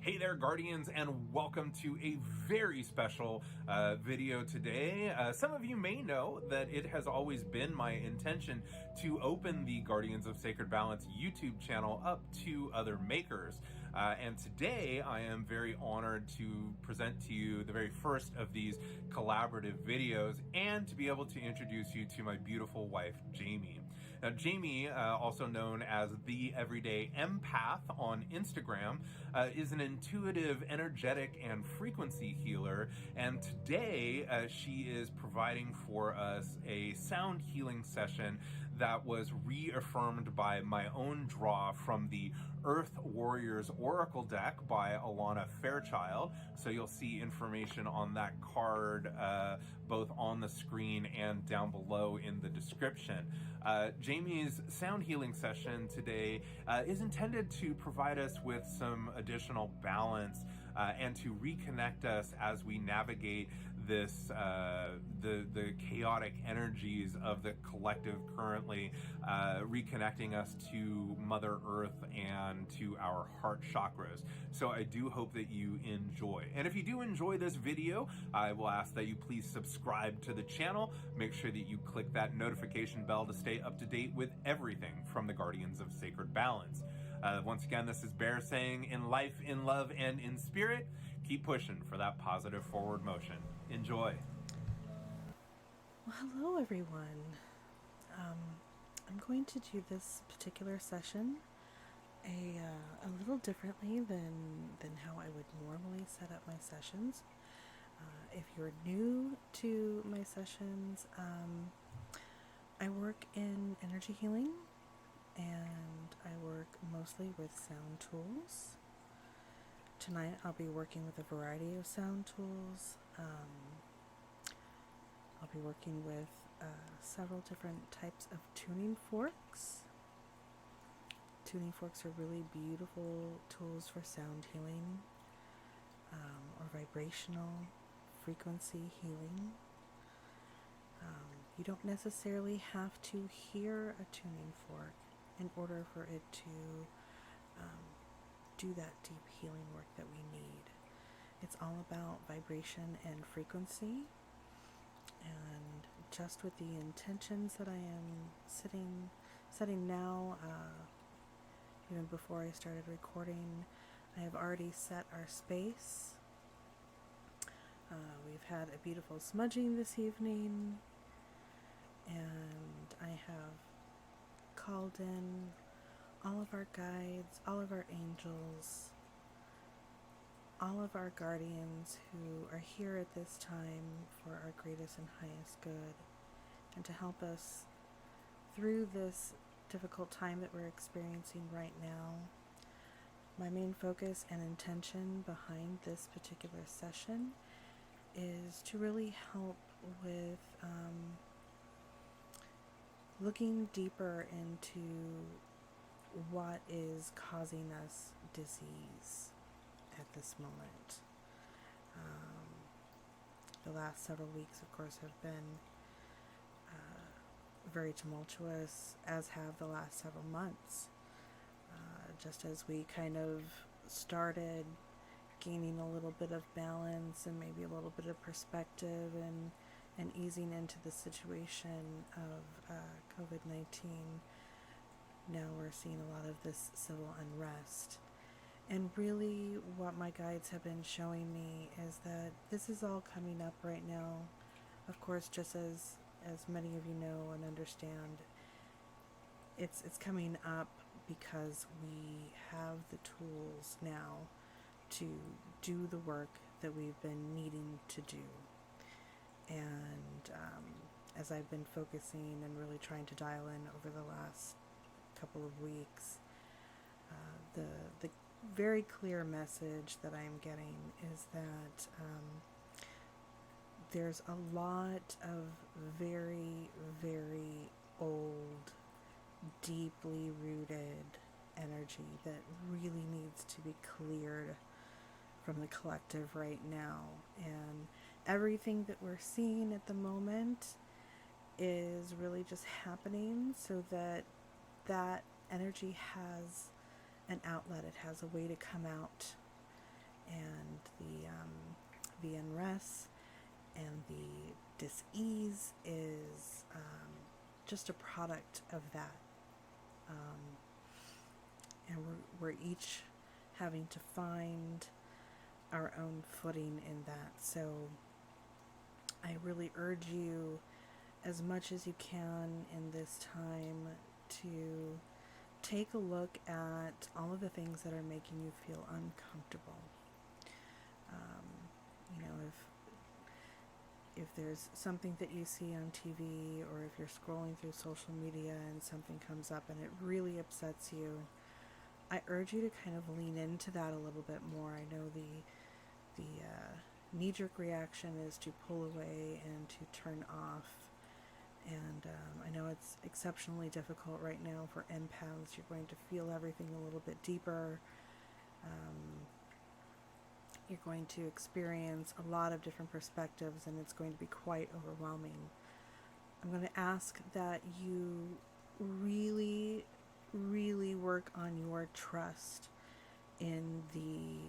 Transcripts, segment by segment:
Hey there, Guardians, and welcome to a very special video today. Some of you may know that it has always been my intention to open the Guardians of Sacred Balance YouTube channel up to other makers. And today I am very honored to present to you the very first of these collaborative videos and to be able to introduce you to my beautiful wife, Jamie. Now, Jamie, also known as the Everyday Empath on Instagram, is an intuitive, energetic, and frequency healer. And today she is providing for us a sound healing session that was reaffirmed by my own draw from the Earth Warriors Oracle deck by Alana Fairchild. So you'll see information on that card both on the screen and down below in the description. Jamie's sound healing session today is intended to provide us with some additional balance and to reconnect us as we navigate this the chaotic energies of the collective currently, reconnecting us to Mother Earth and to our heart chakras. So I do hope that you enjoy. And if you do enjoy this video, I will ask that you please subscribe to the channel. Make sure that you click that notification bell to stay up to date with everything from the Guardians of Sacred Balance. Once again, this is Bear saying, in life, in love, and in spirit, keep pushing for that positive forward motion. Enjoy. Well, hello everyone. I'm going to do this particular session a little differently than how I would normally set up my sessions. If you're new to my sessions, I work in energy healing and I work mostly with sound tools. Tonight I'll be working with a variety of sound tools. I'll be working with several different types of tuning forks. Tuning forks are really beautiful tools for sound healing or vibrational frequency healing. You don't necessarily have to hear a tuning fork in order for it to do that deep healing work that we need. It's all about vibration and frequency. And just with the intentions that I am setting now, even before I started recording, I have already set our space. We've had a beautiful smudging this evening, and I have called in all of our guides, all of our angels, all of our guardians who are here at this time for our greatest and highest good, and to help us through this difficult time that we're experiencing right now. My main focus and intention behind this particular session is to really help with looking deeper into what is causing us disease at this moment. The last several weeks, of course, have been very tumultuous, as have the last several months. Just as we kind of started gaining a little bit of balance and maybe a little bit of perspective and easing into the situation of COVID-19, now we're seeing a lot of this civil unrest. And really what my guides have been showing me is that this is all coming up right now. Of course, just as many of you know and understand, it's coming up because we have the tools now to do the work that we've been needing to do. And as I've been focusing and really trying to dial in over the last couple of weeks, the very clear message that I'm getting is that there's a lot of very, very old, deeply rooted energy that really needs to be cleared from the collective right now. And everything that we're seeing at the moment is really just happening so that that energy has an outlet. It has a way to come out and the unrest and the dis-ease is just a product of that. And we're each having to find our own footing in that. So I really urge you, as much as you can in this time, to take a look at all of the things that are making you feel uncomfortable. You know, if there's something that you see on TV, or if you're scrolling through social media and something comes up and it really upsets you, I urge you to kind of lean into that a little bit more. I know the knee-jerk reaction is to pull away and to turn off. And I know it's exceptionally difficult right now for empaths. You're going to feel everything a little bit deeper. You're going to experience a lot of different perspectives, and it's going to be quite overwhelming. I'm going to ask that you really, really work on your trust in the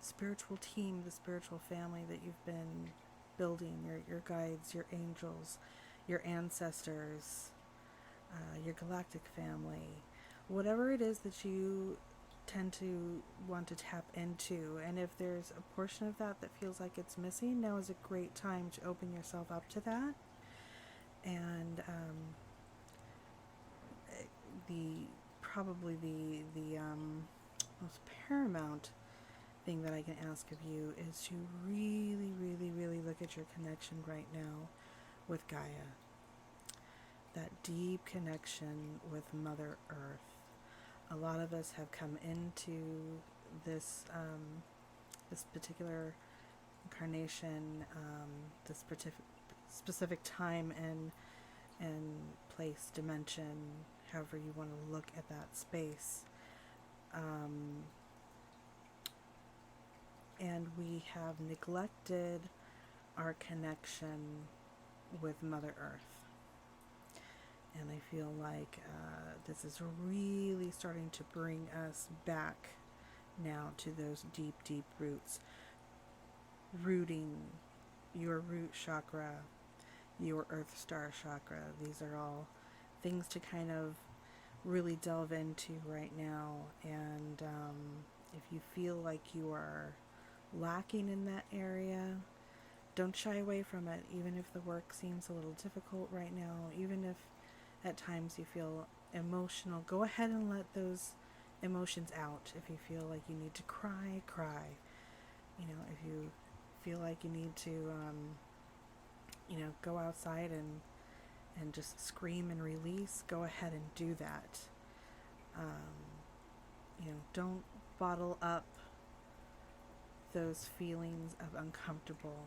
spiritual team, the spiritual family that you've been building, your guides, your angels, your ancestors, your galactic family, whatever it is that you tend to want to tap into. And if there's a portion of that that feels like it's missing, now is a great time to open yourself up to that. And probably the most paramount thing that I can ask of you is to really, really, really look at your connection right now with Gaia. That deep connection with Mother Earth. A lot of us have come into this this particular incarnation, this specific time and place, dimension, however you want to look at that space. And we have neglected our connection with Mother Earth. And I feel like this is really starting to bring us back now to those deep, deep roots. Rooting your root chakra, your Earth Star chakra. These are all things to kind of really delve into right now. And if you feel like you are lacking in that area, don't shy away from it. Even if the work seems a little difficult right now, even if at times you feel emotional, go ahead and let those emotions out. If you feel like you need to cry, cry. You know, if you feel like you need to go outside and just scream and release, go ahead and do that. Don't bottle up those feelings of uncomfortable.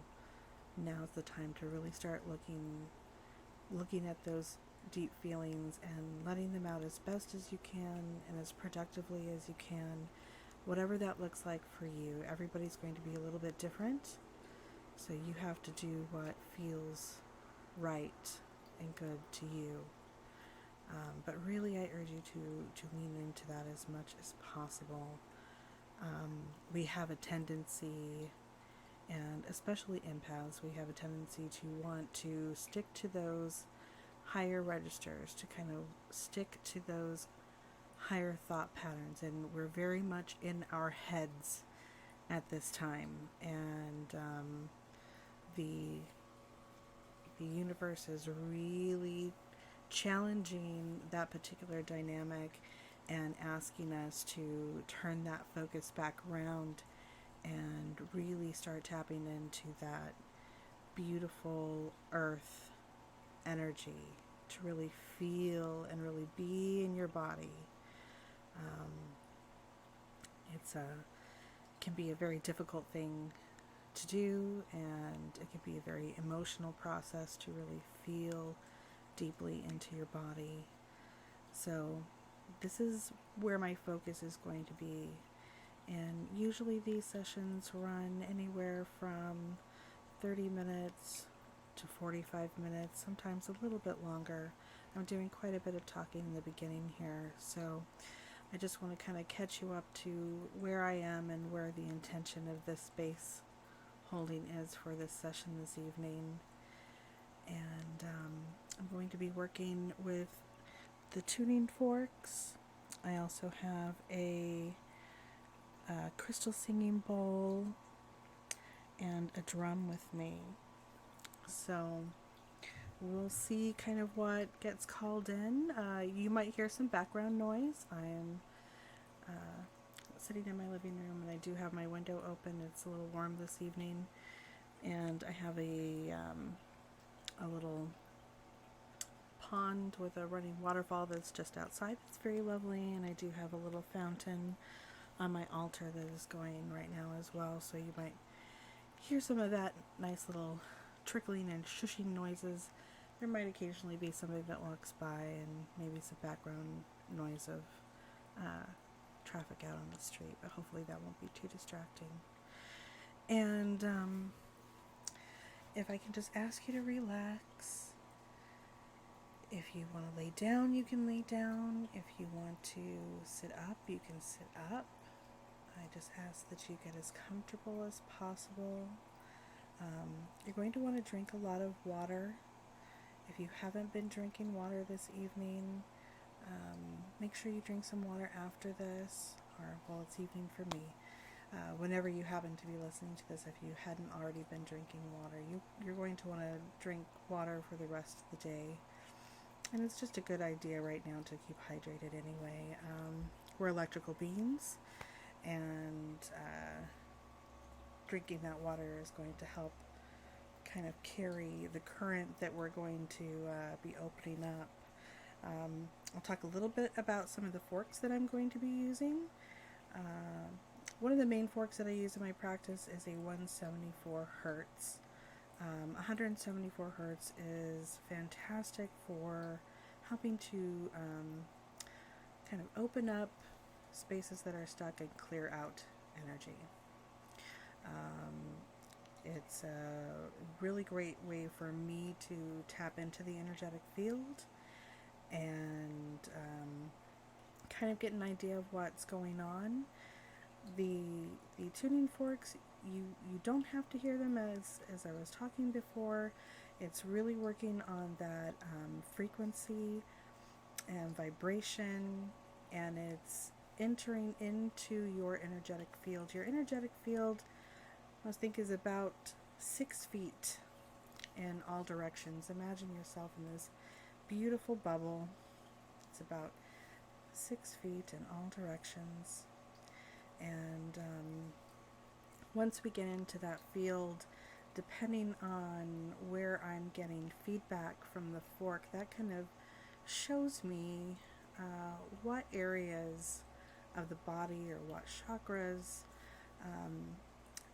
Now's the time to really start looking at those deep feelings and letting them out as best as you can and as productively as you can, whatever that looks like for you. Everybody's going to be a little bit different, so you have to do what feels right and good to you. But really, I urge you to lean into that as much as possible. We have a tendency, and especially empaths, we have a tendency to want to stick to those higher registers, to kind of stick to those higher thought patterns, and we're very much in our heads at this time. And the universe is really challenging that particular dynamic and asking us to turn that focus back around and really start tapping into that beautiful earth energy, to really feel and really be in your body. Can be a very difficult thing to do, and it can be a very emotional process to really feel deeply into your body. So this is where my focus is going to be. And usually these sessions run anywhere from 30 minutes to 45 minutes, sometimes a little bit longer. I'm doing quite a bit of talking in the beginning here. So I just want to kind of catch you up to where I am and where the intention of this space holding is for this session this evening. And I'm going to be working with the tuning forks. I also have a crystal singing bowl and a drum with me. So we'll see kind of what gets called in. You might hear some background noise. I'm sitting in my living room and I do have my window open. It's a little warm this evening. And I have a little pond with a running waterfall that's just outside. It's very lovely, and I do have a little fountain on my altar that is going right now as well, so you might hear some of that nice little trickling and shushing noises. There might occasionally be somebody that walks by and maybe some background noise of traffic out on the street, but hopefully that won't be too distracting. And if I can just ask you to relax. If you want to lay down, you can lay down. If you want to sit up, you can sit up. I just ask that you get as comfortable as possible. You're going to want to drink a lot of water. If you haven't been drinking water this evening, make sure you drink some water after this, or, well, it's evening for me. Whenever you happen to be listening to this, if you hadn't already been drinking water, you're going to want to drink water for the rest of the day. And it's just a good idea right now to keep hydrated anyway. We're electrical beings, and drinking that water is going to help kind of carry the current that we're going to be opening up. I'll talk a little bit about some of the forks that I'm going to be using. One of the main forks that I use in my practice is a 174 hertz. 174 hertz is fantastic for helping to kind of open up spaces that are stuck and clear out energy. It's a really great way for me to tap into the energetic field and kind of get an idea of what's going on. The tuning forks, you don't have to hear them as I was talking before. It's really working on that frequency and vibration, and it's entering into your energetic field. Your energetic field, I think, is about 6 feet in all directions. Imagine yourself in this beautiful bubble. It's about 6 feet in all directions. And once we get into that field, depending on where I'm getting feedback from the fork, that kind of shows me what areas of the body or what chakras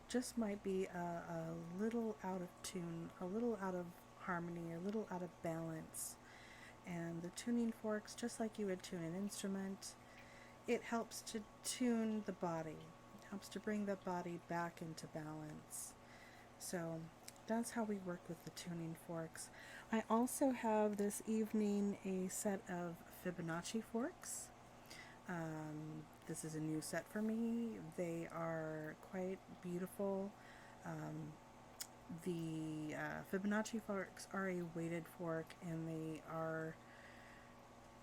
just might be a little out of tune, a little out of harmony, a little out of balance. And the tuning forks, just like you would tune an instrument, it helps to tune the body. It helps to bring the body back into balance. So that's how we work with the tuning forks. I also have this evening a set of Fibonacci forks. This is a new set for me. They are quite beautiful. The Fibonacci forks are a weighted fork, and they are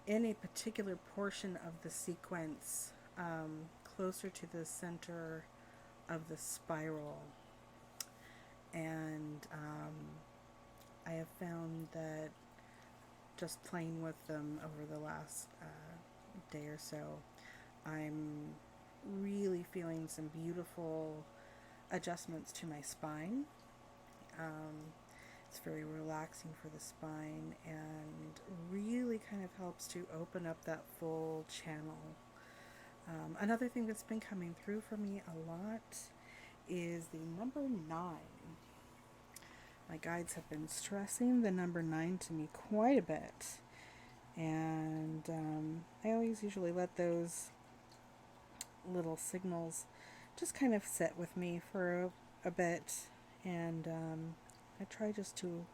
in a particular portion of the sequence, closer to the center of the spiral. And I have found that just playing with them over the last day or so, I'm really feeling some beautiful adjustments to my spine. It's very relaxing for the spine and really kind of helps to open up that full channel. Another thing that's been coming through for me a lot is the number 9. My guides have been stressing the number 9 to me quite a bit. And I always usually let those little signals just kind of sit with me for a bit. And I try just to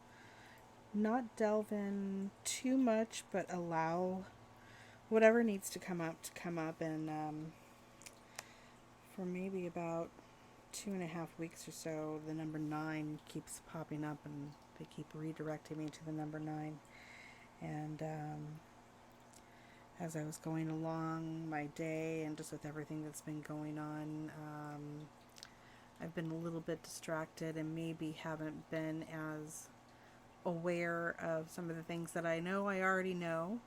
not delve in too much, but allow whatever needs to come up. And for maybe about 2.5 weeks or so, the number 9 keeps popping up, and they keep redirecting me to the number 9. And as I was going along my day and just with everything that's been going on, I've been a little bit distracted and maybe haven't been as aware of some of the things that I know I already know.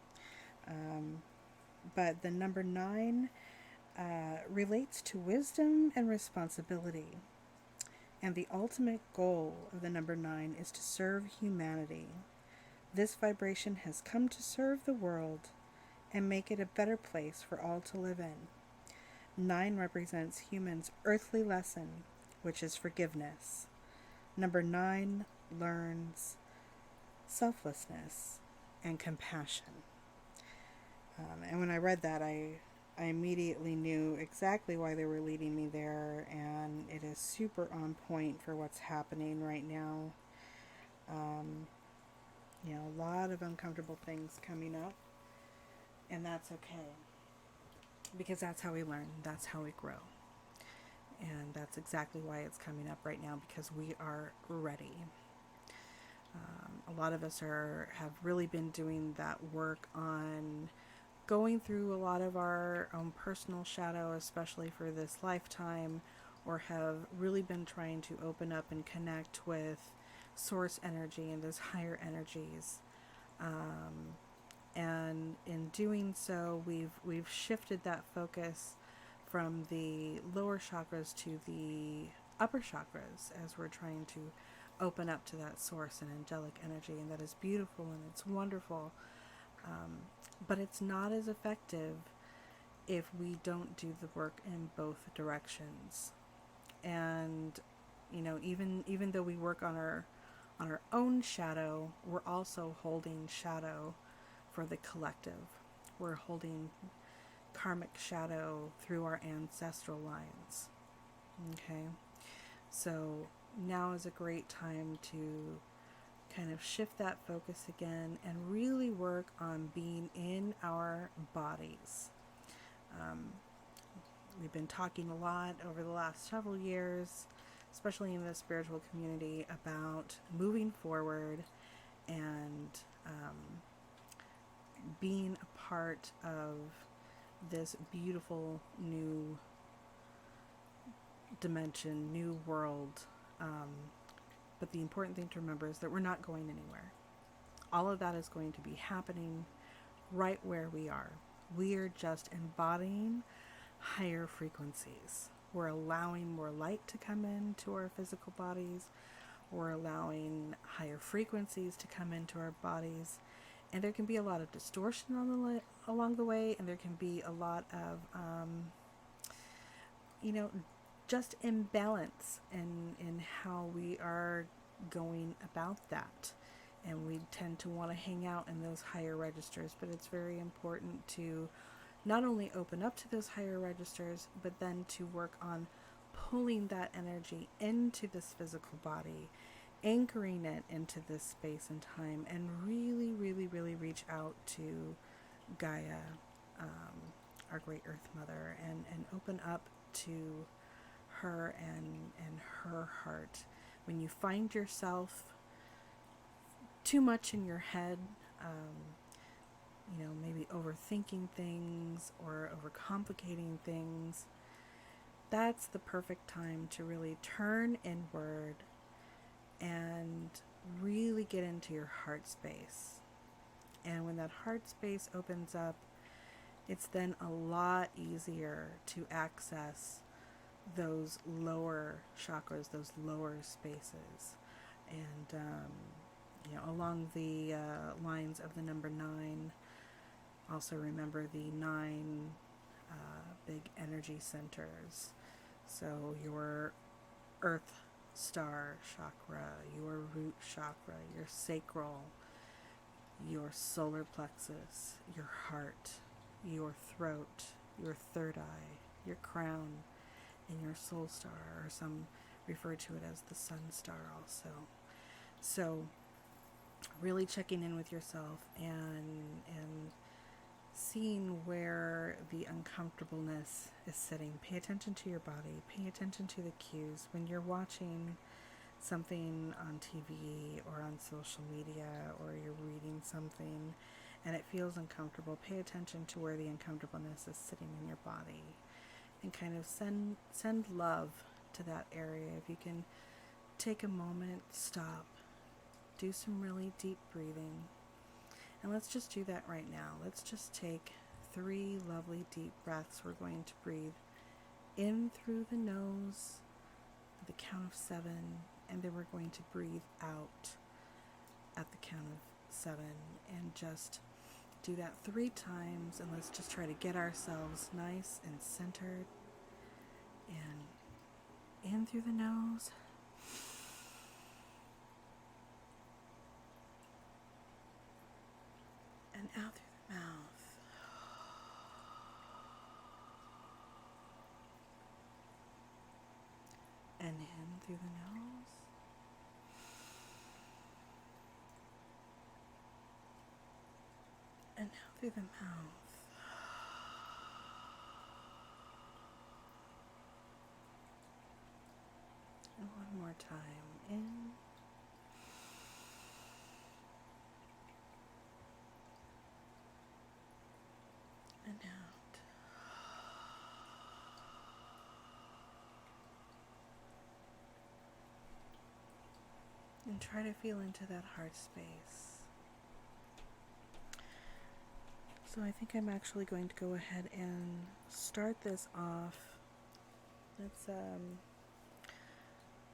But the number 9 relates to wisdom and responsibility. And the ultimate goal of the number 9 is to serve humanity. This vibration has come to serve the world and make it a better place for all to live in. 9 represents humans' earthly lesson, which is forgiveness. Number 9 learns selflessness and compassion. And when I read that, I immediately knew exactly why they were leading me there, and it is super on point for what's happening right now. A lot of uncomfortable things coming up, and that's okay, because that's how we learn, that's how we grow, and that's exactly why it's coming up right now, because we are ready. A lot of us have really been doing that work on going through a lot of our own personal shadow, especially for this lifetime, or have really been trying to open up and connect with source energy and those higher energies. And in doing so, we've shifted that focus from the lower chakras to the upper chakras as we're trying to open up to that source and angelic energy, and that is beautiful and it's wonderful. But it's not as effective if we don't do the work in both directions. And even though we work on our own shadow, we're also holding shadow for the collective. We're holding karmic shadow through our ancestral lines. Okay? So now is a great time to kind of shift that focus again and really work on being in our bodies. We've been talking a lot over the last several years, especially in the spiritual community, about moving forward and being a part of this beautiful new dimension, new world. But the important thing to remember is that we're not going anywhere. All of that is going to be happening right where we are. We are just embodying higher frequencies. We're allowing more light to come into our physical bodies. We're allowing higher frequencies to come into our bodies. And there can be a lot of distortion along the way, and there can be a lot of, just imbalance in how we are going about that. And we tend to want to hang out in those higher registers, but it's very important to not only open up to those higher registers, but then to work on pulling that energy into this physical body, anchoring it into this space and time, and really, really, really reach out to Gaia, our great Earth Mother, and open up to her and her heart. When you find yourself too much in your head, maybe overthinking things or overcomplicating things, that's the perfect time to really turn inward and really get into your heart space. And when that heart space opens up, it's then a lot easier to access those lower chakras, those lower spaces. And along the lines of the number 9, also remember the 9 big energy centers. So your earth star chakra, your root chakra, your sacral, your solar plexus, your heart, your throat, your third eye, your crown, and your soul star, or some refer to it as the sun star also. So really checking in with yourself and seeing where the uncomfortableness is sitting. Pay attention to your body. Pay attention to the cues. When you're watching something on TV or on social media, or you're reading something and it feels uncomfortable, pay attention to where the uncomfortableness is sitting in your body, and kind of send love to that area. If you can take a moment, stop, do some really deep breathing. And let's just do that right now. Let's just take 3 lovely deep breaths. We're going to breathe in through the nose at the count of 7, and then we're going to breathe out at the count of 7, and just do that 3 times. And let's just try to get ourselves nice and centered. And in through the nose, and out through the mouth. And in through the nose. And out through the mouth. And one more time. In. And out. And try to feel into that heart space. So I think I'm actually going to go ahead and start this off.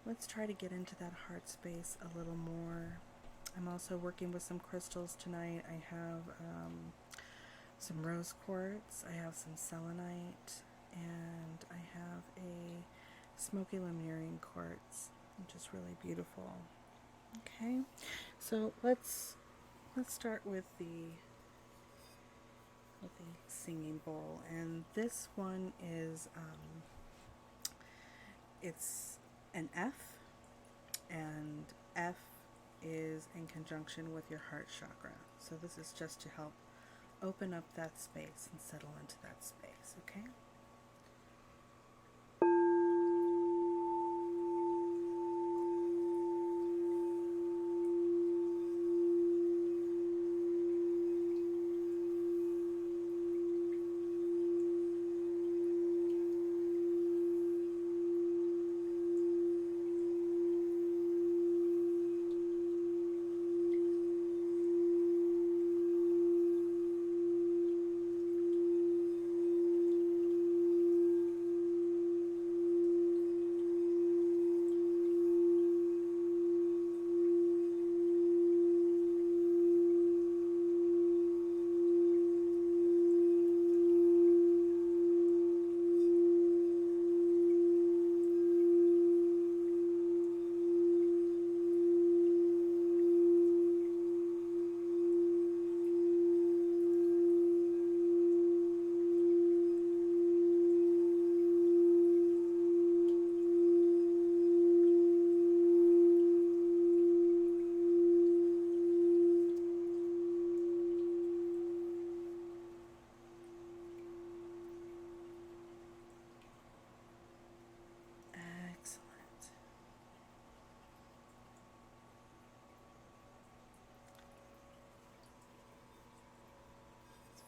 Let's try to get into that heart space a little more. I'm also working with some crystals tonight. I have some rose quartz, I have some selenite, and I have a smoky lemurian quartz, which is really beautiful. Okay, so let's start with the singing bowl, and this one is it's an F, and F is in conjunction with your heart chakra. So this is just to help open up that space and settle into that space, okay?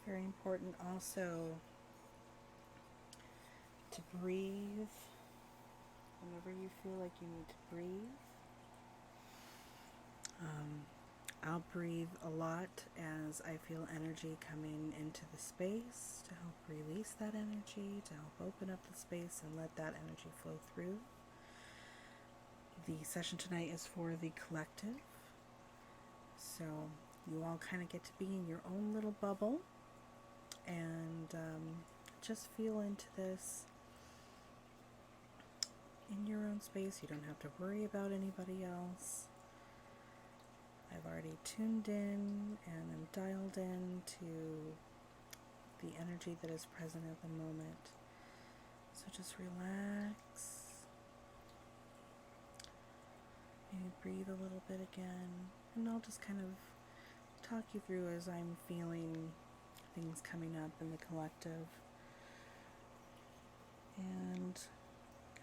Very important also to breathe whenever you feel like you need to breathe. I'll breathe a lot as I feel energy coming into the space to help release that energy, to help open up the space and let that energy flow through. The session tonight is for the collective, so you all kind of get to be in your own little bubble and just feel into this in your own space. You don't have to worry about anybody else. I've already tuned in and am dialed in to the energy that is present at the moment. So just relax. Maybe breathe a little bit again. And I'll just kind of talk you through as I'm feeling things coming up in the collective. And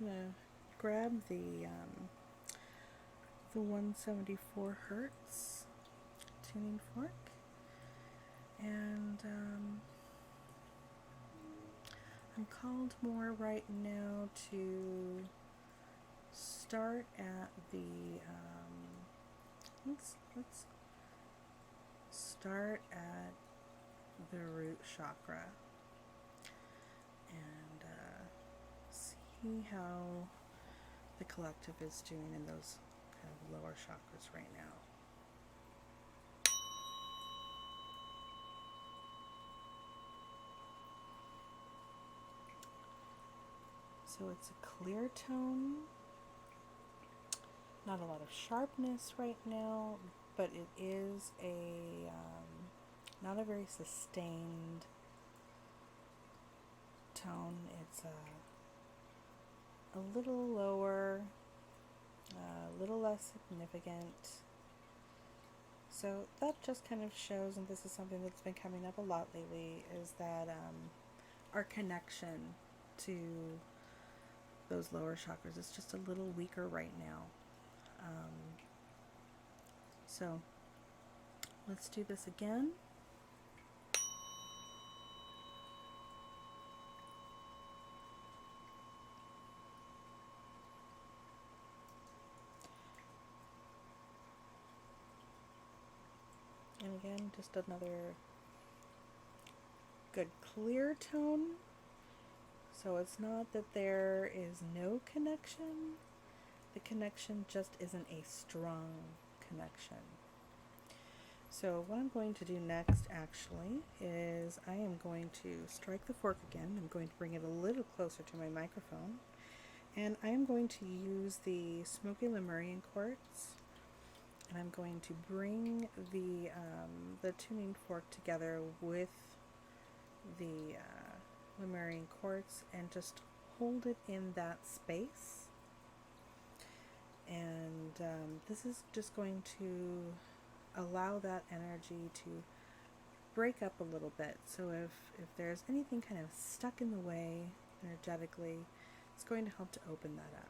I'm gonna grab the 174 hertz tuning fork, and I'm called more right now to start at the let's start at the root chakra and see how the collective is doing in those kind of lower chakras right now. So it's a clear tone, not a lot of sharpness right now, but it is a not a very sustained tone. It's a little lower, a little less significant. So that just kind of shows, and this is something that's been coming up a lot lately, is that our connection to those lower chakras is just a little weaker right now. So let's do this again. And again, just another good clear tone. So it's not that there is no connection. The connection just isn't a strong connection. So what I'm going to do next actually is I am going to strike the fork again. I'm going to bring it a little closer to my microphone. And I am going to use the Smoky Lemurian quartz. And I'm going to bring the tuning fork together with the Lemurian quartz and just hold it in that space. And this is just going to allow that energy to break up a little bit. So if there's anything kind of stuck in the way energetically, it's going to help to open that up.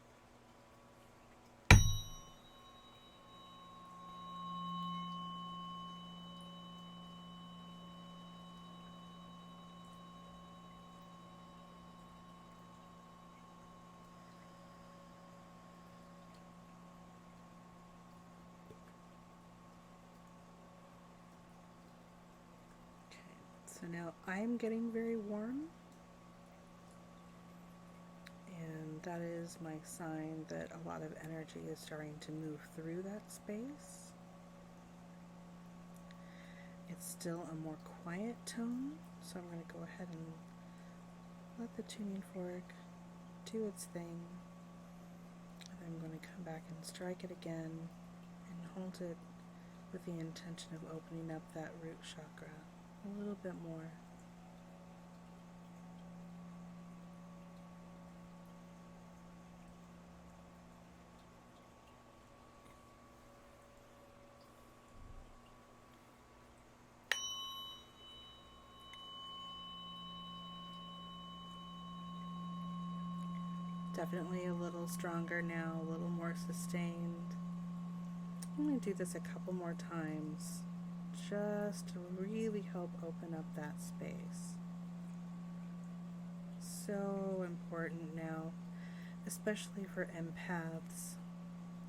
So now I'm getting very warm, and that is my sign that a lot of energy is starting to move through that space. It's still a more quiet tone, so I'm going to go ahead and let the tuning fork do its thing. And I'm going to come back and strike it again and hold it with the intention of opening up that root chakra a little bit more. Definitely a little stronger now, a little more sustained. I'm going to do this a couple more times just to really help open up that space. So important now, especially for empaths.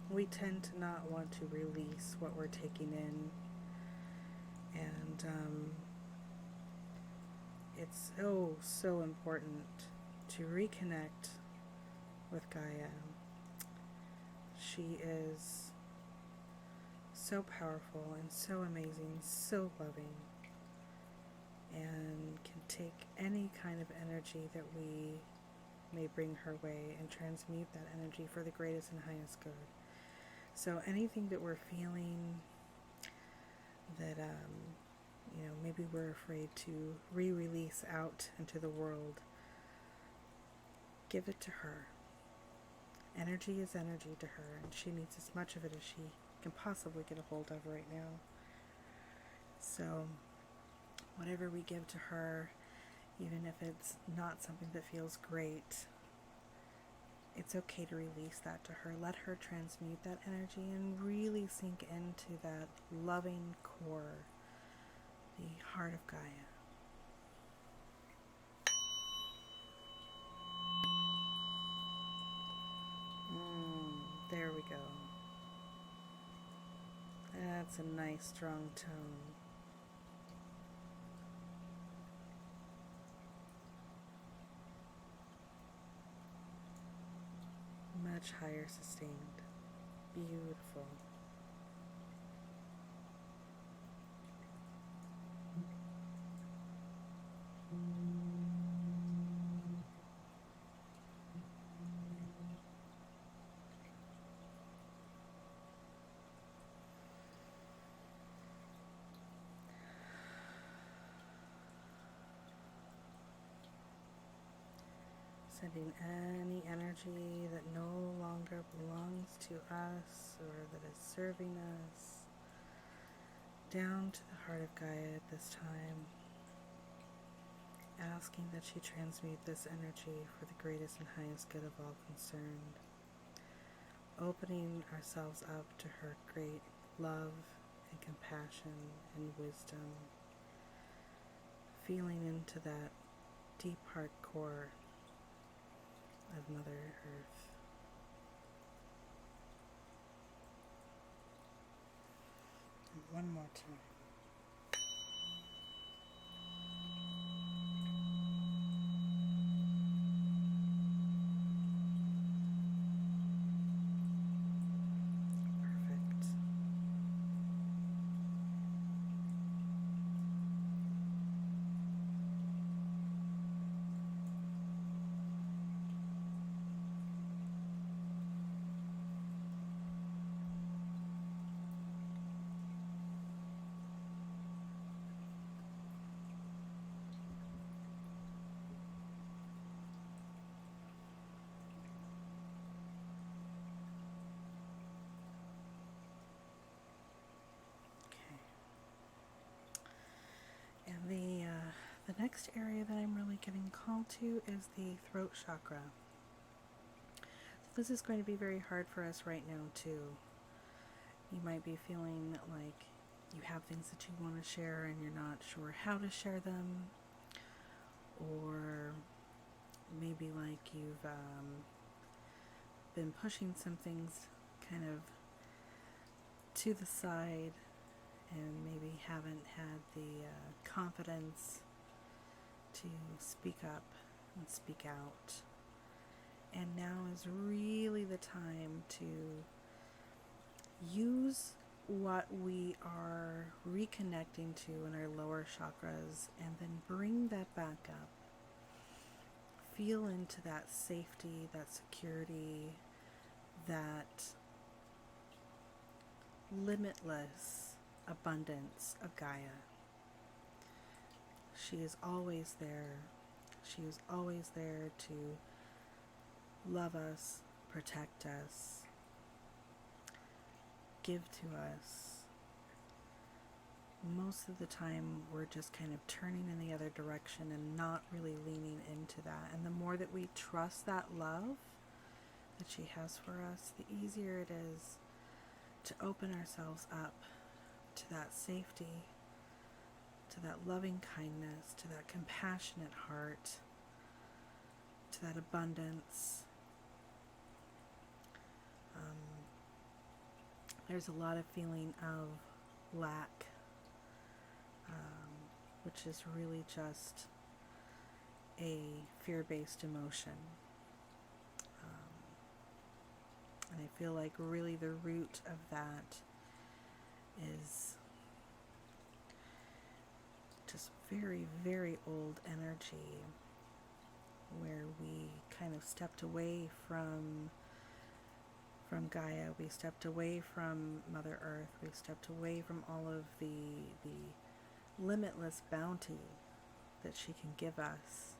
We tend to not want to release what we're taking in, and it's so important to reconnect with Gaia. She is so powerful and so amazing, so loving, and can take any kind of energy that we may bring her way and transmute that energy for the greatest and highest good. So anything that we're feeling that maybe we're afraid to re-release out into the world, give it to her. Energy is energy to her, and she needs as much of it as she can possibly get a hold of right now. So whatever we give to her, even if it's not something that feels great, it's okay to release that to her. Let her transmute that energy and really sink into that loving core, the heart of Gaia. There we go. That's a nice strong tone. Much higher sustained. Beautiful. Sending any energy that no longer belongs to us or that is serving us down to the heart of Gaia at this time, asking that she transmute this energy for the greatest and highest good of all concerned, opening ourselves up to her great love and compassion and wisdom, feeling into that deep heart core of Mother Earth. And one more time. Perfect. And the next area that I'm really getting called to is the throat chakra. So this is going to be very hard for us right now too. You might be feeling like you have things that you want to share and you're not sure how to share them, or maybe like you've been pushing some things kind of to the side and maybe haven't had the confidence to speak up and speak out. And now is really the time to use what we are reconnecting to in our lower chakras and then bring that back up. Feel into that safety, that security, that limitless abundance of Gaia. She is always there. She is always there to love us, protect us, give to us. Most of the time we're just kind of turning in the other direction and not really leaning into that. And the more that we trust that love that she has for us, the easier it is to open ourselves up to that safety, to that loving kindness, to that compassionate heart, to that abundance. There's a lot of feeling of lack, which is really just a fear-based emotion. And I feel like really the root of that is just very, very old energy where we kind of stepped away from Gaia, we stepped away from Mother Earth, we stepped away from all of the limitless bounty that she can give us.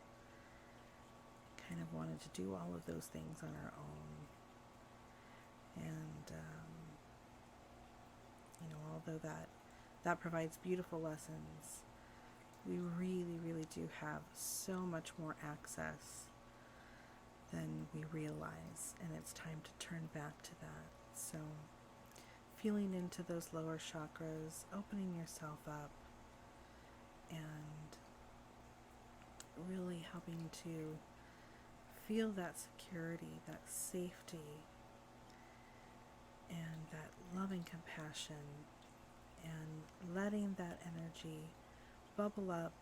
Kind of wanted to do all of those things on our own. And, although that provides beautiful lessons, we really, really do have so much more access than we realize, and it's time to turn back to that. So, feeling into those lower chakras, opening yourself up, and really helping to feel that security, that safety, and that loving compassion, and letting that energy bubble up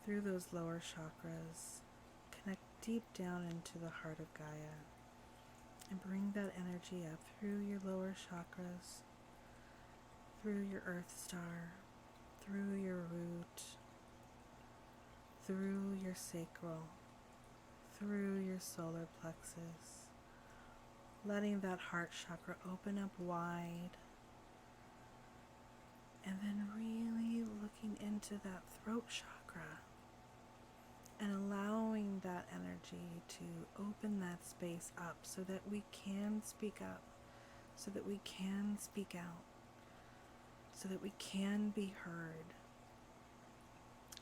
through those lower chakras, connect deep down into the heart of Gaia, and bring that energy up through your lower chakras, through your earth star, through your root, through your sacral, through your solar plexus, letting that heart chakra open up wide, and then really looking into that throat chakra and allowing that energy to open that space up so that we can speak up, so that we can speak out, so that we can be heard.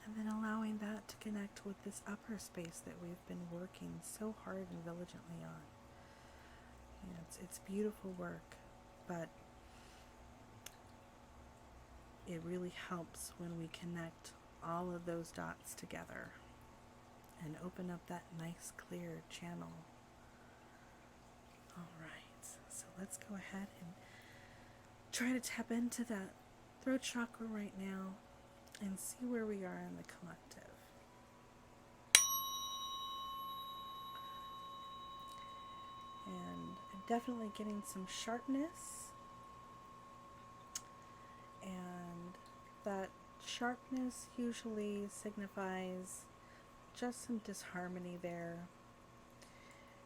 And then allowing that to connect with this upper space that we've been working so hard and diligently on. You know, it's beautiful work, but it really helps when we connect all of those dots together and open up that nice clear channel. All right, so let's go ahead and try to tap into that throat chakra right now and see where we are in the collective. And I'm definitely getting some sharpness, and that sharpness usually signifies just some disharmony there.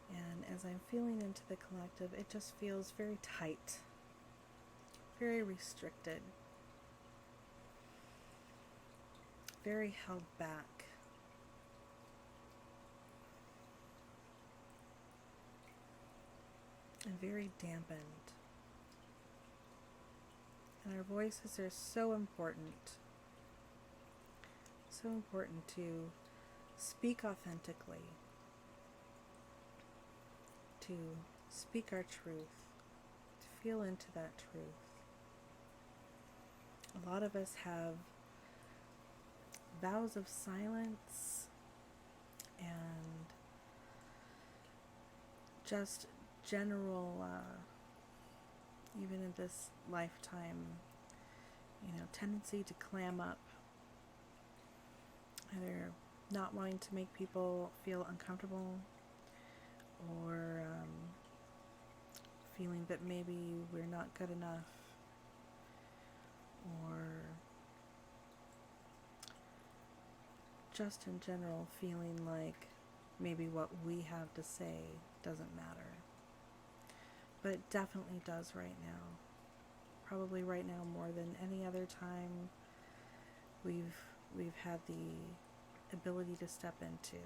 And as I'm feeling into the collective, it just feels very tight, very restricted, very held back. And very dampened. And our voices are so important. So important to speak authentically, to speak our truth, to feel into that truth. A lot of us have vows of silence and just general, even in this lifetime, tendency to clam up, either not wanting to make people feel uncomfortable, or feeling that maybe we're not good enough, or just in general feeling like maybe what we have to say doesn't matter. But it definitely does right now. Probably right now more than any other time we've had the ability to step into.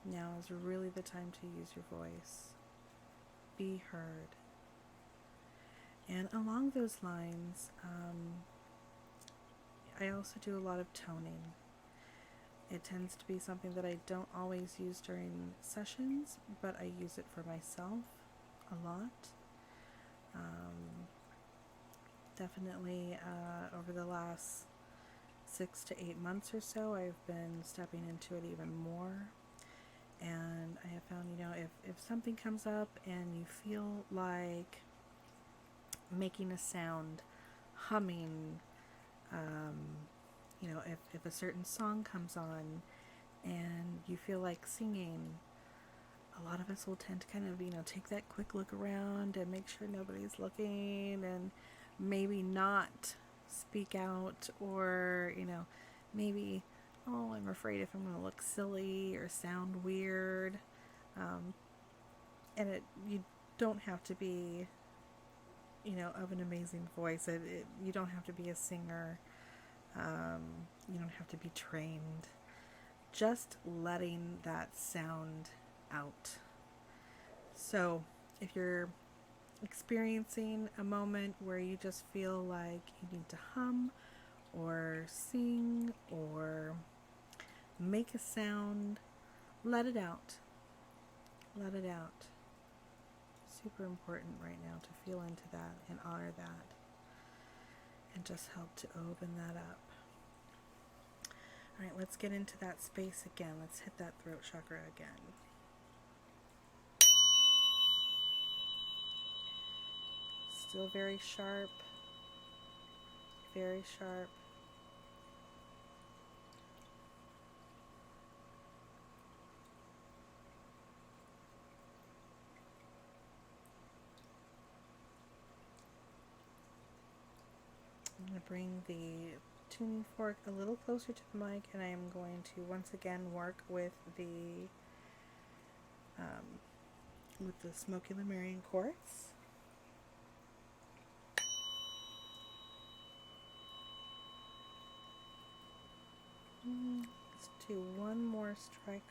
Now is really the time to use your voice. Be heard. And along those lines, I also do a lot of toning. It tends to be something that I don't always use during sessions, but I use it for myself a lot. Definitely over the last 6 to 8 months or so, I've been stepping into it even more. And I have found, if something comes up and you feel like making a sound, humming, if a certain song comes on and you feel like singing, a lot of us will tend to kind of, take that quick look around and make sure nobody's looking, and maybe not speak out, or, maybe, I'm afraid if I'm going to look silly or sound weird. And you don't have to be, of an amazing voice. You don't have to be a singer. You don't have to be trained. Just letting that sound out. So if you're experiencing a moment where you just feel like you need to hum or sing or make a sound, let it out. Let it out. Super important right now to feel into that and honor that and just help to open that up. All right, let's get into that space again. Let's hit that throat chakra again. Still very sharp. Very sharp. I'm going to bring the tuning fork a little closer to the mic, and I am going to once again work with the Smoky Lemurian quartz. Let's do one more strike.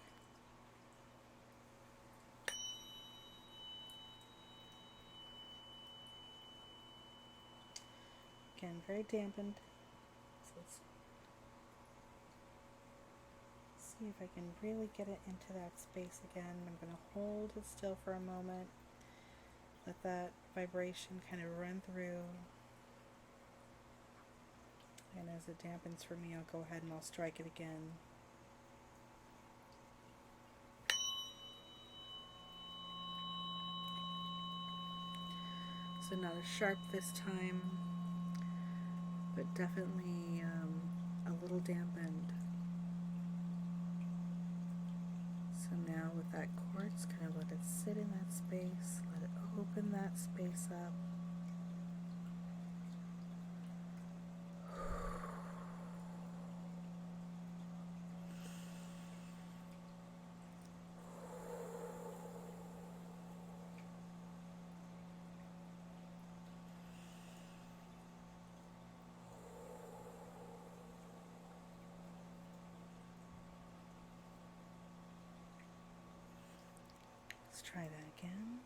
Again, very dampened. So let's see if I can really get it into that space again. I'm going to hold it still for a moment. Let that vibration kind of run through. And as it dampens for me, I'll go ahead and I'll strike it again. So not as sharp this time, but definitely a little dampened. So now with that quartz, kind of let it sit in that space, let it open that space up. Let's try that again.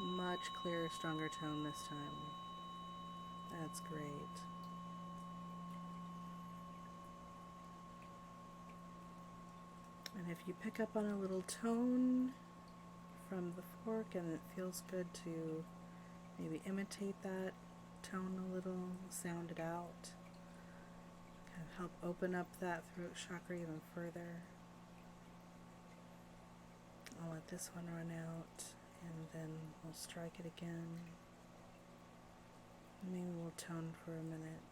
Much clearer, stronger tone this time. That's great. And if you pick up on a little tone from the fork and it feels good to maybe imitate that tone a little, sound it out, kind of help open up that throat chakra even further. I'll let this one run out and then we'll strike it again. Maybe we'll tone for a minute.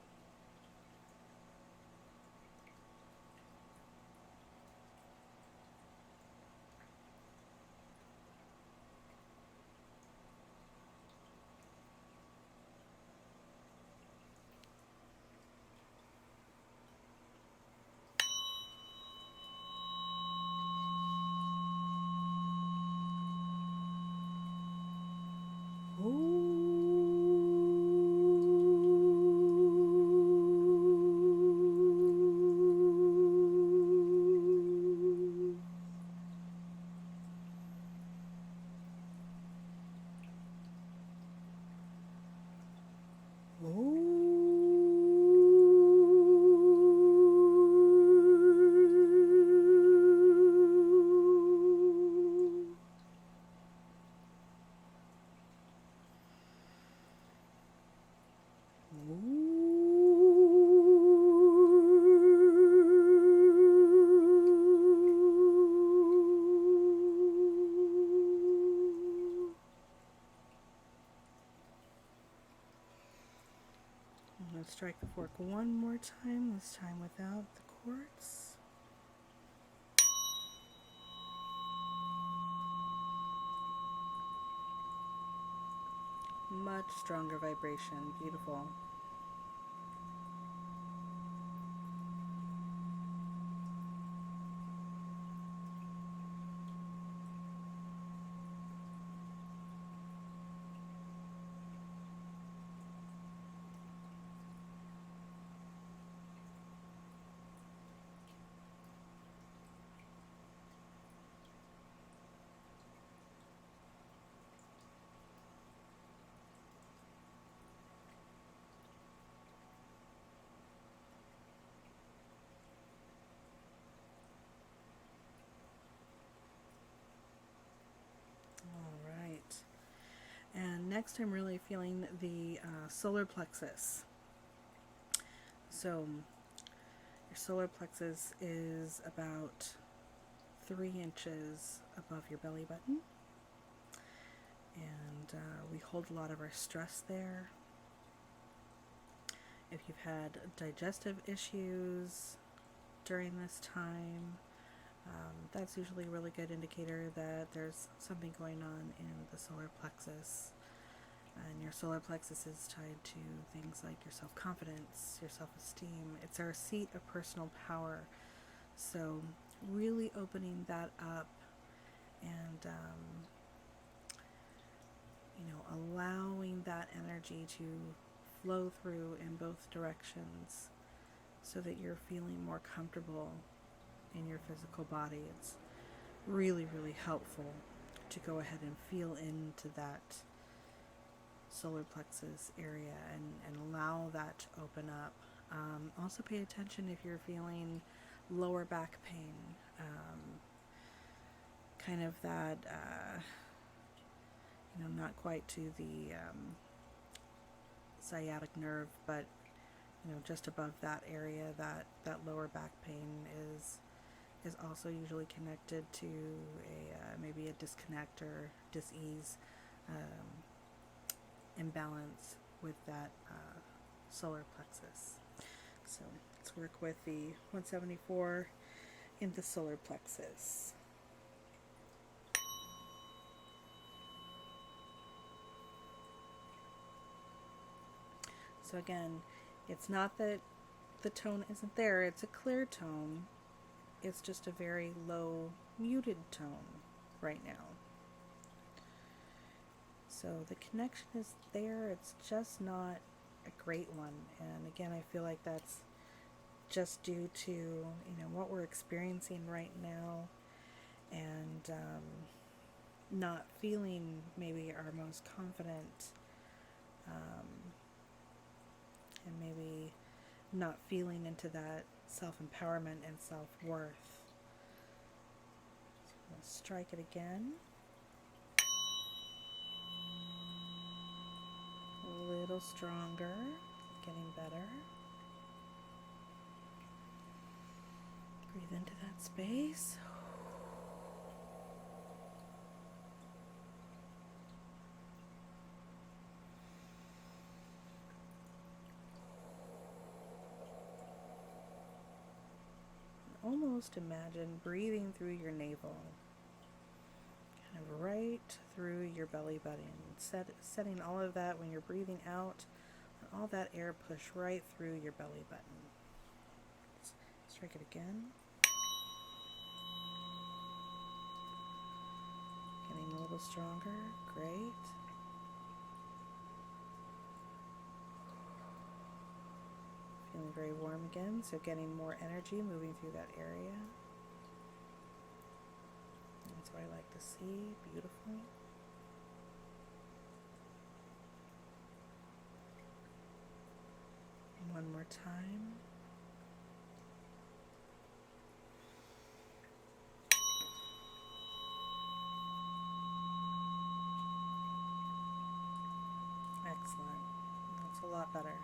Let's strike the fork one more time, this time without the quartz. Much stronger vibration, beautiful. next I'm really feeling the solar plexus. So your solar plexus is about 3 inches above your belly button, and we hold a lot of our stress there. If you've had digestive issues during this time, that's usually a really good indicator that there's something going on in the solar plexus. And your solar plexus is tied to things like your self-confidence, your self-esteem. It's our seat of personal power. So really opening that up and, allowing that energy to flow through in both directions so that you're feeling more comfortable in your physical body. It's really, really helpful to go ahead and feel into that solar plexus area and allow that to open up. Also pay attention if you're feeling lower back pain, kind of that, not quite to the sciatic nerve, but just above that area, that lower back pain is also usually connected to maybe a disconnect or dis-ease, imbalance with that solar plexus. So let's work with the 174 in the solar plexus. So again, it's not that the tone isn't there, it's a clear tone. It's just a very low, muted tone right now. So the connection is there, it's just not a great one. And again, I feel like that's just due to, what we're experiencing right now, and not feeling maybe our most confident, and maybe not feeling into that self-empowerment and self-worth. So I'm going to strike it again. A little stronger, getting better. Breathe into that space. Almost imagine breathing through your navel, kind of right through your belly button, setting all of that when you're breathing out, and all that air push right through your belly button. Strike it again. Getting a little stronger, great. Feeling very warm again, so getting more energy moving through that area. That's what I like to see, beautiful. And one more time. Excellent. That's a lot better.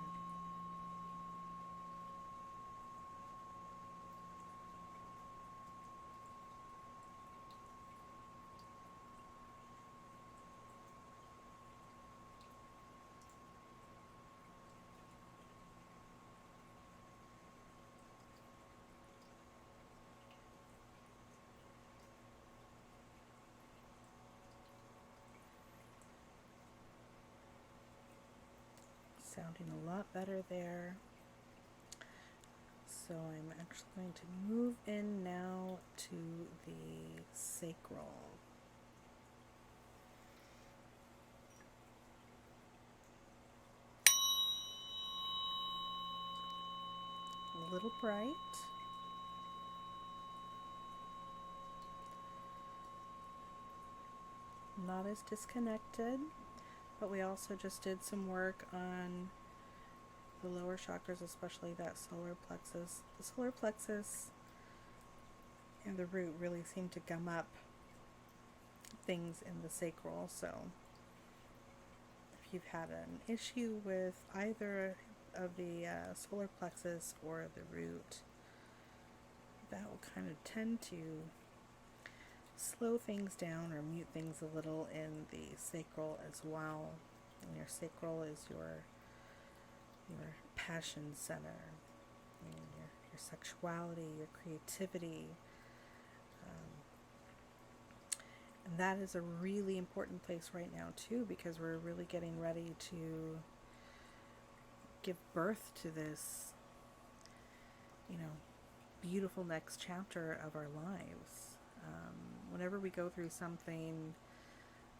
Sounding a lot better there. So I'm actually going to move in now to the sacral. A little bright. Not as disconnected, but we also just did some work on the lower chakras, especially that solar plexus. The solar plexus and the root really seem to gum up things in the sacral, so you've had an issue with either of the solar plexus or the root, that will kind of tend to slow things down or mute things a little in the sacral as well. And your sacral is your passion center, your sexuality, your creativity. And that is a really important place right now too, because we're really getting ready to give birth to this, beautiful next chapter of our lives. Whenever we go through something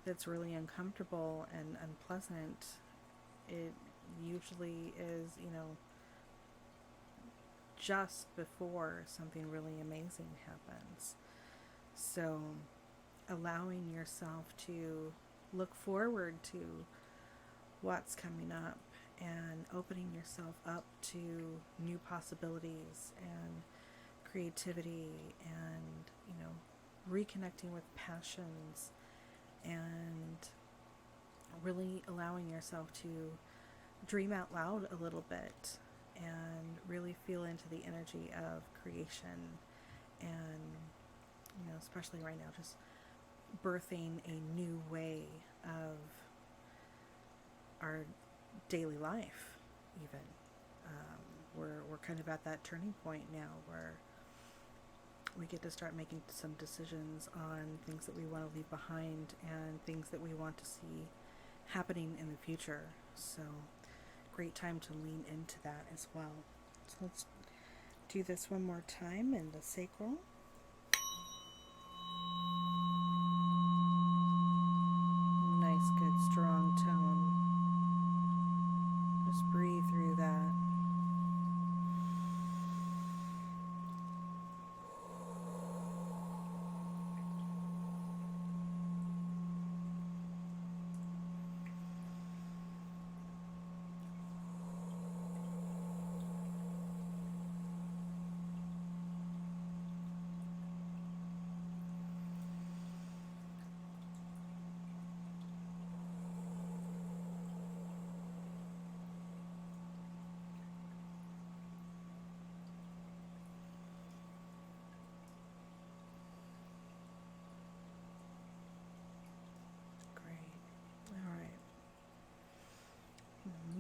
that's really uncomfortable and unpleasant, it usually is, just before something really amazing happens. So allowing yourself to look forward to what's coming up and opening yourself up to new possibilities and creativity and, reconnecting with passions and really allowing yourself to dream out loud a little bit and really feel into the energy of creation and, especially right now, just birthing a new way of our daily life even. We're kind of at that turning point now where we get to start making some decisions on things that we want to leave behind and things that we want to see happening in the future. So great time to lean into that as well. So let's do this one more time in the sacral. Nice, good, strong tone. Just breathe through that.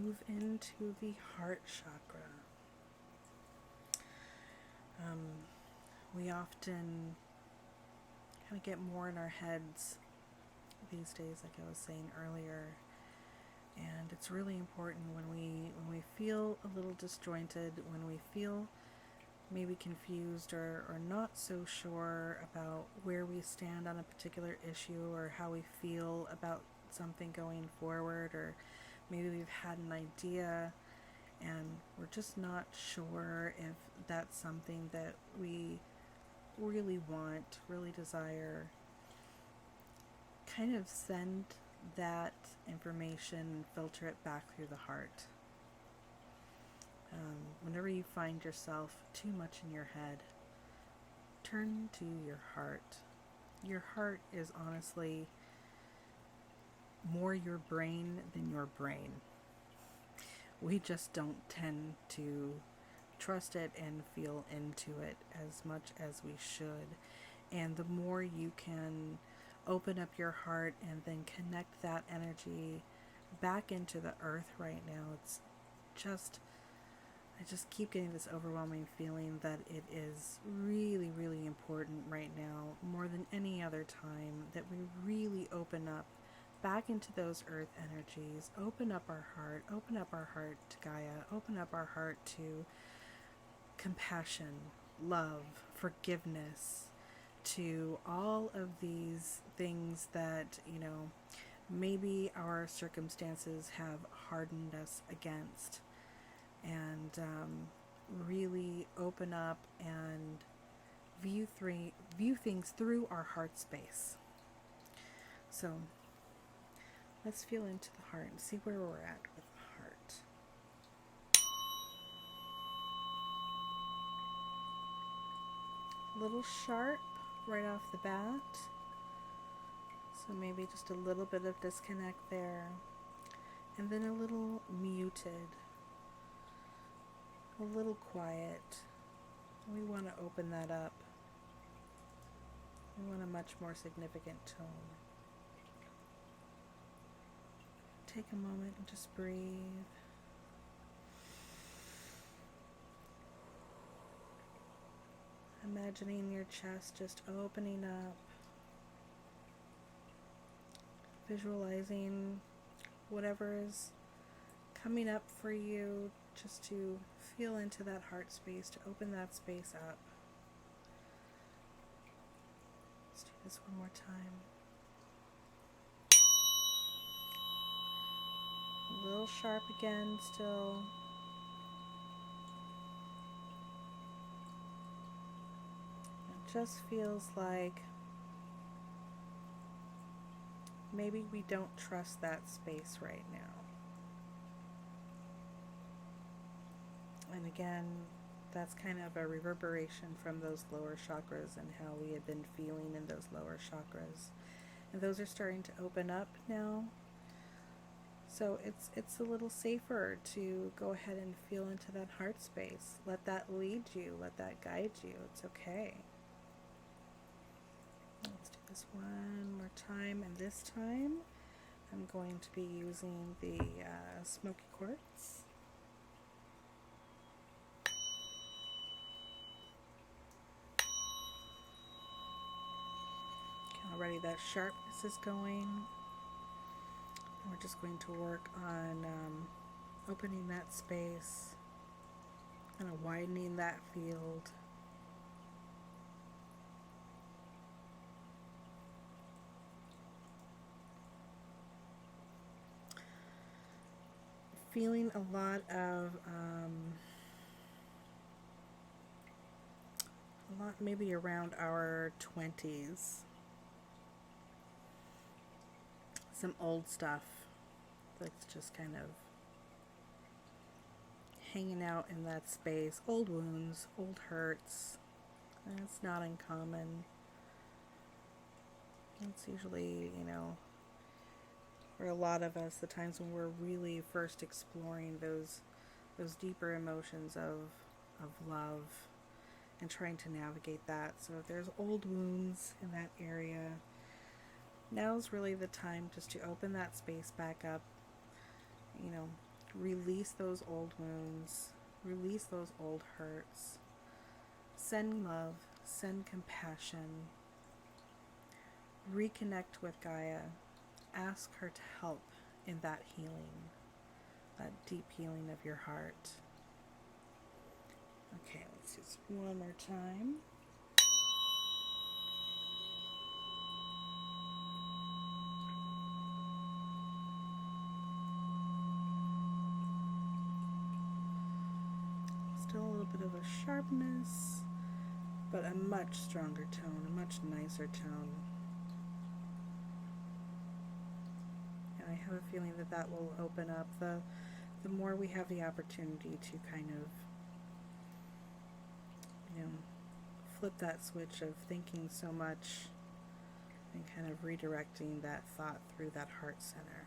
Move into the heart chakra. We often kind of get more in our heads these days, like I was saying earlier, and it's really important when we feel a little disjointed, when we feel maybe confused or not so sure about where we stand on a particular issue or how we feel about something going forward, or maybe we've had an idea and we're just not sure if that's something that we really want, really desire. Kind of send that information, filter it back through the heart. Whenever you find yourself too much in your head, turn to your heart. Your heart is honestly more your brain than your brain. We just don't tend to trust it and feel into it as much as we should. And the more you can open up your heart and then connect that energy back into the earth right now, I just keep getting this overwhelming feeling that it is really, really important right now, more than any other time, that we really open up back into those earth energies, open up our heart to Gaia, open up our heart to compassion, love, forgiveness, to all of these things that, maybe our circumstances have hardened us against, and really open up and view things through our heart space. So let's feel into the heart and see where we're at with the heart. A little sharp right off the bat, so maybe just a little bit of disconnect there. and then a little muted, a little quiet. We want to open that up. We want a much more significant tone. Take a moment and just breathe. Imagining your chest just opening up. Visualizing whatever is coming up for you, just to feel into that heart space, to open that space up. Let's do this one more time. A little sharp again still. It just feels like maybe we don't trust that space right now. And again, that's kind of a reverberation from those lower chakras and how we had been feeling in those lower chakras. And those are starting to open up now. So it's a little safer to go ahead and feel into that heart space. Let that lead you, let that guide you. It's okay. Let's do this one more time, and this time I'm going to be using the smoky quartz. Okay, already that sharpness is going. We're just going to work on opening that space, kind of widening that field. Feeling a lot maybe around our 20s. Some old stuff that's just kind of hanging out in that space. Old wounds, old hurts. And it's not uncommon. It's usually, for a lot of us, the times when we're really first exploring those deeper emotions of love and trying to navigate that. So if there's old wounds in that area, now's really the time just to open that space back up, release those old wounds, release those old hurts, send love, send compassion, reconnect with Gaia, ask her to help in that healing, that deep healing of your heart. Okay, let's do this one more time. Still a little bit of a sharpness, but a much stronger tone, a much nicer tone. And I have a feeling that will open up the more we have the opportunity to kind of, flip that switch of thinking so much and kind of redirecting that thought through that heart center.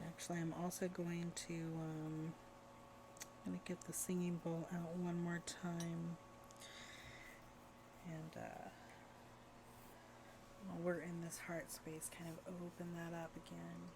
Actually, I'm also going to get the singing bowl out one more time, and while we're in this heart space, kind of open that up again.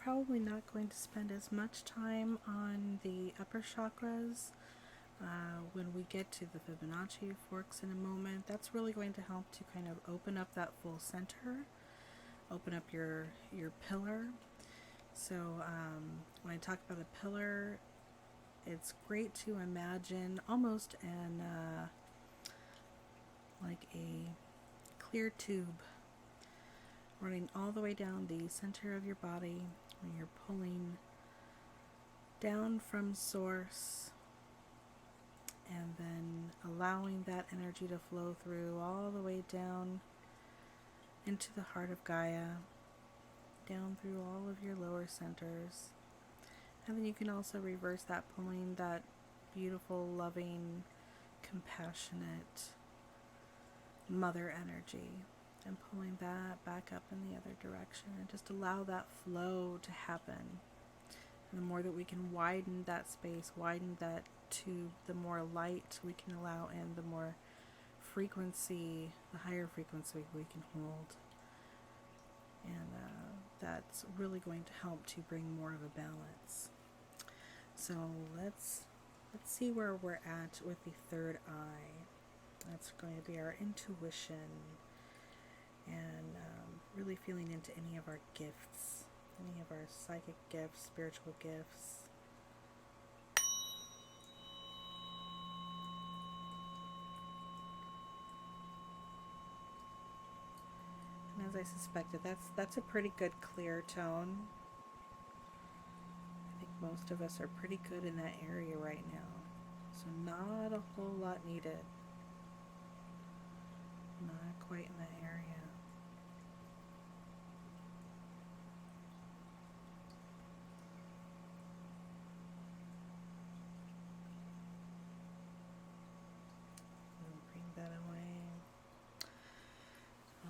probably not going to spend as much time on the upper chakras. When we get to the Fibonacci forks in a moment, that's really going to help to kind of open up that full center, open up your pillar. So when I talk about a pillar, it's great to imagine almost an like a clear tube running all the way down the center of your body, when you're pulling down from source and then allowing that energy to flow through all the way down into the heart of Gaia, down through all of your lower centers. And then you can also reverse that, pulling that beautiful, loving, compassionate mother energy and pulling that back up in the other direction, and just allow that flow to happen. And the more that we can widen that space, widen that tube, the more light we can allow in, the more frequency, the higher frequency we can hold. And that's really going to help to bring more of a balance. So let's see where we're at with the third eye. That's going to be our intuition, and really feeling into any of our gifts, any of our psychic gifts, spiritual gifts. And as I suspected, that's a pretty good clear tone. I think most of us are pretty good in that area right now, so not a whole lot needed. Not quite in that area. Bring that away.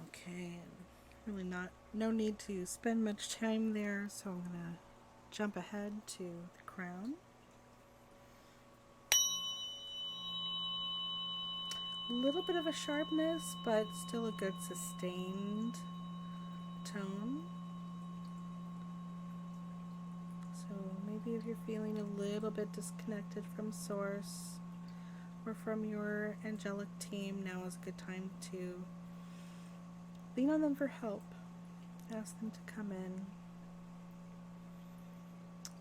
Okay, really no need to spend much time there, so I'm gonna jump ahead to the crown. A little bit of a sharpness, but still a good sustained tone. So maybe if you're feeling a little bit disconnected from source or from your angelic team, now is a good time to lean on them for help. Ask them to come in.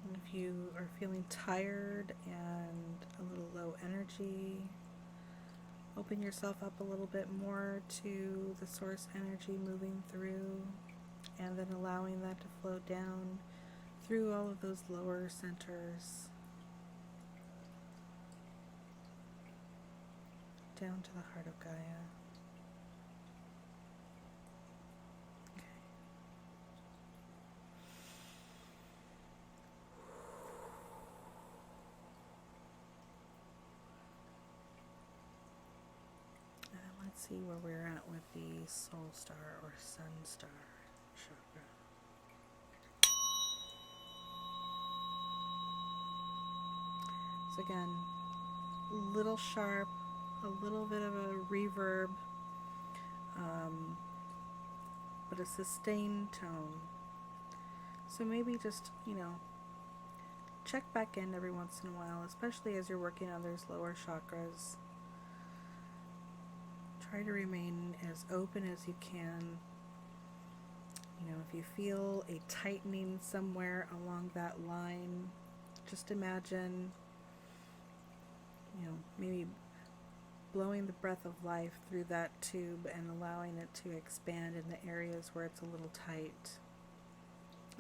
And if you are feeling tired and a little low energy, open yourself up a little bit more to the source energy moving through, and then allowing that to flow down through all of those lower centers, down to the heart of Gaia. Let's see where we're at with the soul star or sun star chakra. So again, a little sharp, a little bit of a reverb, but a sustained tone. So maybe just, check back in every once in a while, especially as you're working on those lower chakras. Try to remain as open as you can. If you feel a tightening somewhere along that line, just imagine, maybe blowing the breath of life through that tube and allowing it to expand in the areas where it's a little tight.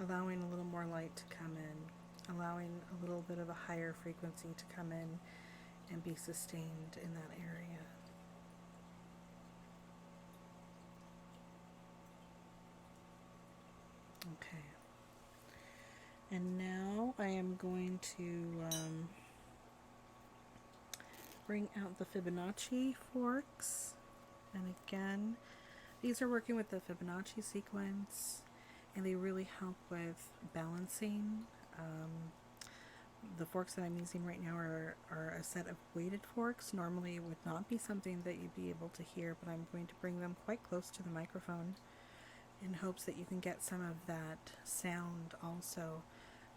Allowing a little more light to come in. Allowing a little bit of a higher frequency to come in and be sustained in that area. Okay, and now I am going to bring out the Fibonacci forks, and again, these are working with the Fibonacci sequence, and they really help with balancing. The forks that I'm using right now are a set of weighted forks. Normally it would not be something that you'd be able to hear, but I'm going to bring them quite close to the microphone in hopes that you can get some of that sound also.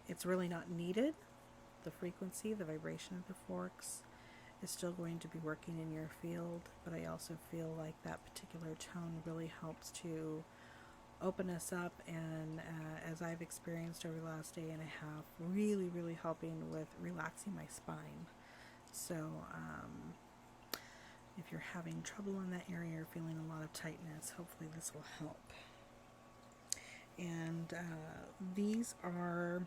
It's really not needed. The frequency, the vibration of the forks is still going to be working in your field, but I also feel like that particular tone really helps to open us up, and as I've experienced over the last day and a half, really, really helping with relaxing my spine. So if you're having trouble in that area or feeling a lot of tightness, hopefully this will help. And these are,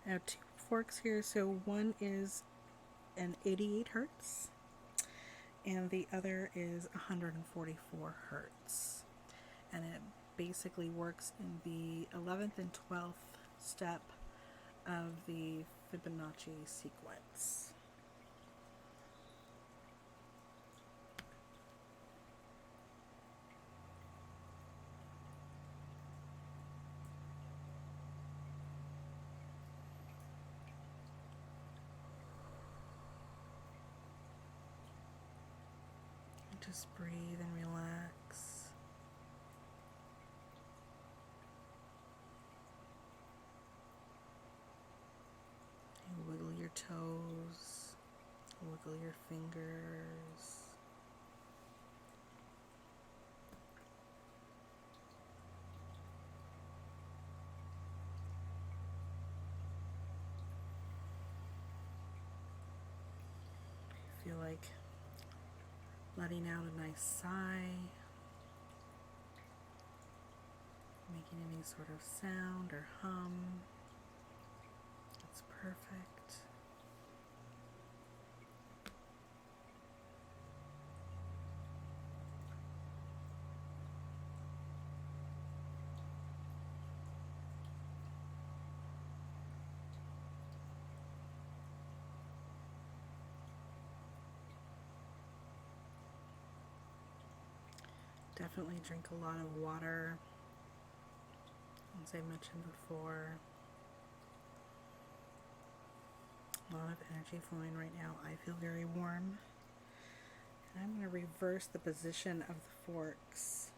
I have 2 forks here. So one is an 88 hertz and the other is 144 hertz. And it basically works in the 11th and 12th step of the Fibonacci sequence. Just breathe and relax. And wiggle your toes, wiggle your fingers. Feel like letting out a nice sigh, making any sort of sound or hum. That's perfect. Definitely drink a lot of water, as I mentioned before. A lot of energy flowing right now. I feel very warm. And I'm going to reverse the position of the forks.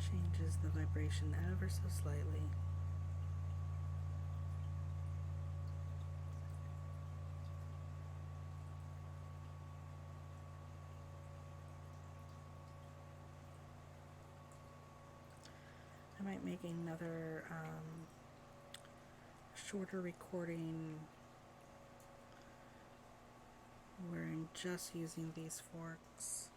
Changes the vibration ever so slightly. I might make another shorter recording where I'm just using these forks.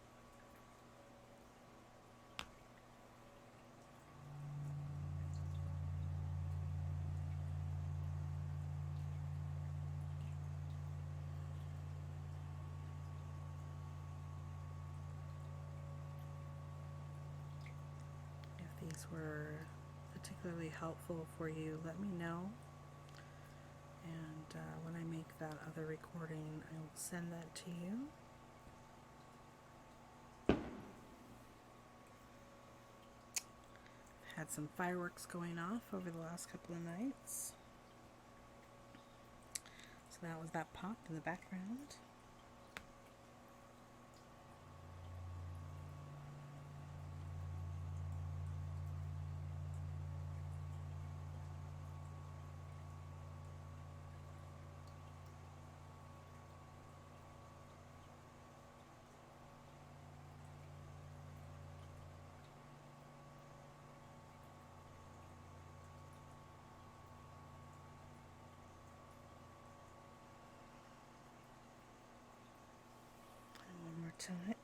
If these were particularly helpful for you, let me know. And when I make that other recording, I will send that to you. Had some fireworks going off over the last couple of nights. So that was that pop in the background. To it.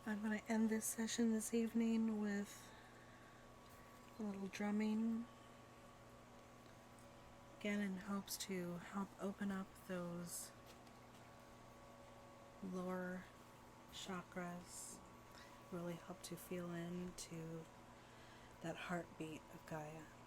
I'm going to end this session this evening with a little drumming. Again, in hopes to help open up those lower chakras, really help to feel into that heartbeat of Gaia.